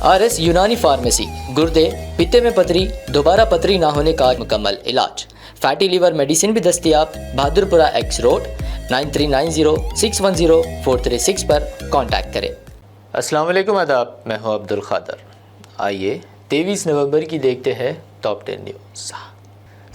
RS यूनानी pharmacy, गुर्दे, पित्ते में पथरी, दोबारा पथरी ना होने का मुकम्मल इलाज। फैटी लीवर मेडिसिन भी दस्तयाब। बहादुरपुरा X रोड 9390610436 पर कांटेक्ट करें। अस्सलाम वालेकुम, आदाब, मैं हूं अब्दुल खादर। आइए 23 नवंबर की देखते हैं टॉप 10 न्यूज़।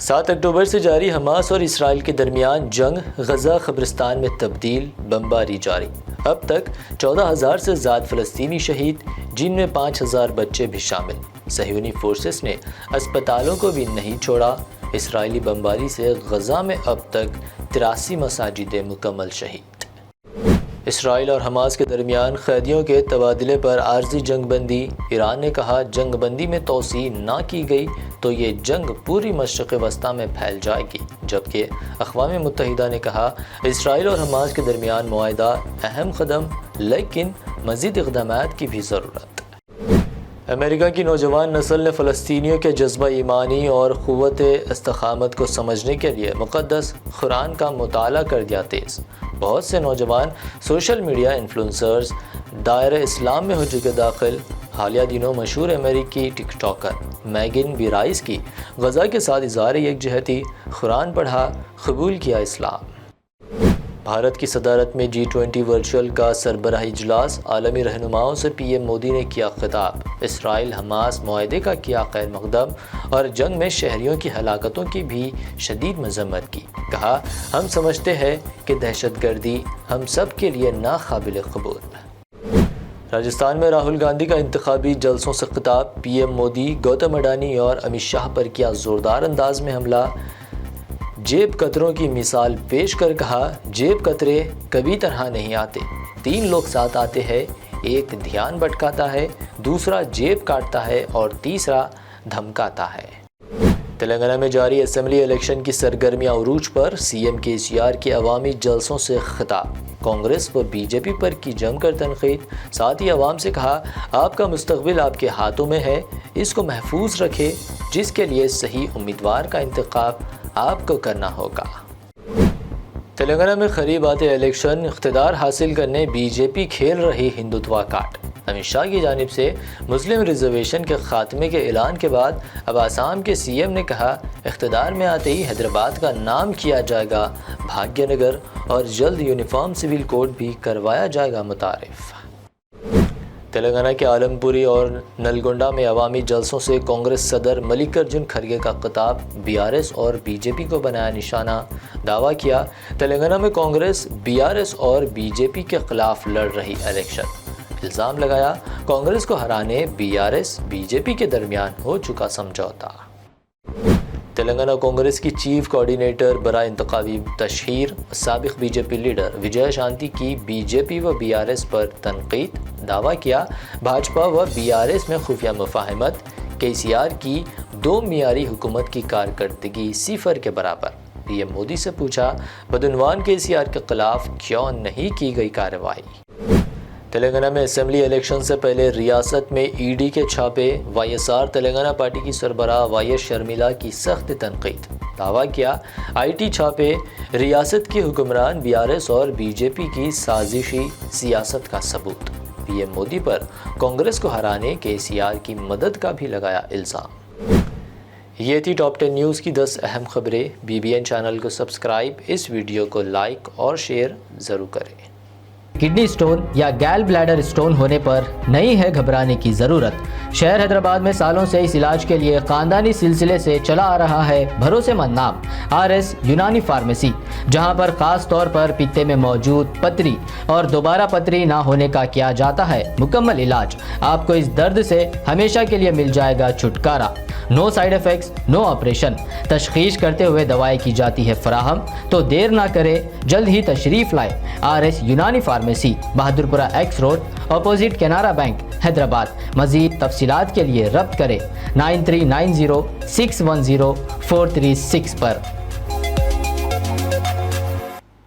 7 अक्टूबर से जारी हमास और इसराइल के दरमियान जंग, गजा क़ब्रिस्तान में तब्दील, बमबारी जारी। अब तक 14,000 से ज़्यादा फ़लस्तीनी शहीद, जिनमें 5,000 बच्चे भी शामिल। सहयूनी फोर्सेस ने अस्पतालों को भी नहीं छोड़ा। इसराइली बमबारी से गजा में अब तक 83 मसाजिदें मुकम्मल शहीद। इसराइल और हमास के दरमियान कैदियों के तबादले पर आर्जी जंग बंदी। ईरान ने कहा जंग बंदी में तोसी ना की गई तो ये जंग पूरी मशरिक़ वस्ता में फैल जाएगी। जबकि अक़वाम मुत्तहिदा ने कहा इसराइल और हमास के दरमियान मुआहदा अहम कदम, लेकिन मज़ीद इक़दामात की भी ज़रूरत। अमेरिका की नौजवान नस्ल ने फ़लस्तीनियों के जज्बा ईमानी और क़ुव्वत इस्तिक़ामत को समझने के लिए मुक़द्दस कुरान का मुताला कर दिया तेज़। बहुत से नौजवान सोशल मीडिया इन्फ्लुएंसर्स दायरे इस्लाम में हो चुके दाखिल। हालिया दिनों मशहूर अमेरिकी टिकटॉकर मैगिन बिराइस की गज़ा के साथ इज़हार यकजहती, कुरान पढ़ा, कबूल किया इस्लाम। भारत की सदारत में G20 वर्चुअल का सरबराही इजलास, आलमी रहनुमाओं से PM मोदी ने किया खिताब। इसराइल हमास मुआहदे का किया खैर मकदम और जंग में शहरियों की हलाकतों की भी शदीद मजम्मत की। कहा हम समझते हैं कि दहशतगर्दी हम सब के लिए नाकाबिल कबूल। राजस्थान में राहुल गांधी का इंतखाबी जलसों से खिताब। PM मोदी गौतम अडानी और अमित शाह पर किया ज़ोरदार अंदाज में हमला। जेब कतरों की मिसाल पेश कर कहा जेब कतरे कभी तरह नहीं आते। 3 लोग साथ आते हैं, एक ध्यान भटकाता है, दूसरा जेब काटता है और तीसरा धमकाता है। तेलंगाना में जारी असेंबली इलेक्शन की सरगर्मियां उरूज पर। CM KCR के अवामी जलसों से खिताब। कांग्रेस व BJP पर की जमकर तनकीद। साथ ही अवाम से कहा आपका मुस्तकबिल आपके हाथों में है, इसको महफूज रखें, जिसके लिए सही उम्मीदवार का इंतखाब आपको करना होगा। तेलंगाना में करीब आते इलेक्शन, इख्तिदार हासिल करने BJP खेल रही हिंदुत्वा कार्ड। अमित शाह की जानिब से मुस्लिम रिजर्वेशन के खात्मे के ऐलान के बाद अब आसाम के CM ने कहा इख्तिदार में आते ही हैदराबाद का नाम किया जाएगा भाग्यनगर और जल्द यूनिफॉर्म सिविल कोड भी करवाया जाएगा मुतारिफ। तेलंगाना के आलमपुरी और नलगोंडा में अवामी जलसों से कांग्रेस सदर मल्लिकार्जुन खड़गे का खिताब। BRS और BJP को बनाया निशाना। दावा किया तेलंगाना में कांग्रेस BRS और BJP के खिलाफ लड़ रही इलेक्शन। इल्ज़ाम लगाया कांग्रेस को हराने BRS BJP के दरमियान हो चुका समझौता। तेलंगाना कांग्रेस की चीफ कोऑर्डिनेटर बराए इंतखाबी तशहीर साबिक BJP लीडर विजय शांति की BJP व BRS पर तनकीद। दावा किया भाजपा व BRS में खुफिया मुफाहमत। KCR की 2 मियारी हुकूमत की कारकर्दगी 0 के बराबर। PM मोदी से पूछा बदउनवान KCR के खिलाफ क्यों नहीं की गई कार्रवाई। तेलंगाना में असेंबली इलेक्शन से पहले रियासत में ED के छापे। YSR तेलंगाना पार्टी की सरबराह YS शर्मिला की सख्त तनकीद। दावा किया IT छापे रियासत के हुक्मरान BRS और BJP की साजिशी सियासत का सबूत। PM मोदी पर कांग्रेस को हराने KCR की मदद का भी लगाया इल्ज़ाम। ये थी टॉप 10 न्यूज़ की 10 अहम खबरें। BBN चैनल को सब्सक्राइब, इस वीडियो को लाइक और शेयर ज़रूर करें। किडनी स्टोन या गैल ब्लैडर स्टोन होने पर नहीं है घबराने की ज़रूरत। शहर हैदराबाद में सालों से इस इलाज के लिए ख़ानदानी सिलसिले से चला आ रहा है भरोसेमंद नाम RS यूनानी फार्मेसी, जहां पर ख़ास तौर पर पित्ते में मौजूद पथरी और दोबारा पथरी ना होने का किया जाता है मुकम्मल इलाज। आपको इस दर्द से हमेशा के लिए मिल जाएगा छुटकारा। No side effects, no operation. तशखीस करते हुए दवाएं की जाती है फराहम। तो देर ना करें, जल्द ही तशरीफ़ लाएं। RS यूनानी pharmacy, Bahadurpura X road, opposite Canara bank, Hyderabad. मज़ीद तफसीलात के लिए रब्त करें 9390610436 पर।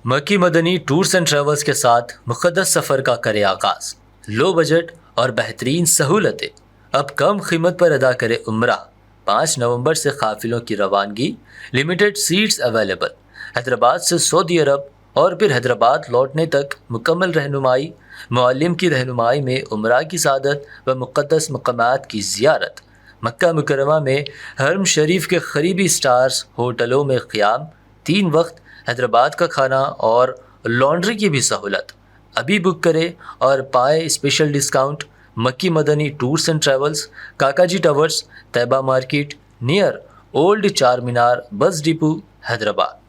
मक्की मदनी टूर्स एंड ट्रेवल्स के साथ मुक़द्दस सफ़र का करे आगाज़। लो बजट और बेहतरीन सहूलतें, अब कम कीमत पर अदा करें उम्रा। 5 नवंबर से काफिलों की रवानगी, लिमिटेड सीट्स अवेलेबल। हैदराबाद से सऊदी अरब और फिर हैदराबाद लौटने तक मुकम्मल रहनुमाई, معلم کی رہنمائی میں عمرہ کی سعادت و مقدس مقامات کی زیارت، مکہ مکرمہ میں حرم شریف کے قریبی سٹارز ہوٹلوں میں قیام، 3 وقت حیدرآباد کا کھانا اور لانڈری کی بھی سہولت۔ ابھی بک کرے اور پائے special discount. Makki Madani tours and travels, Kaka ji towers, Taiba market, near old Char Minar, بس ڈپو، حیدرآباد۔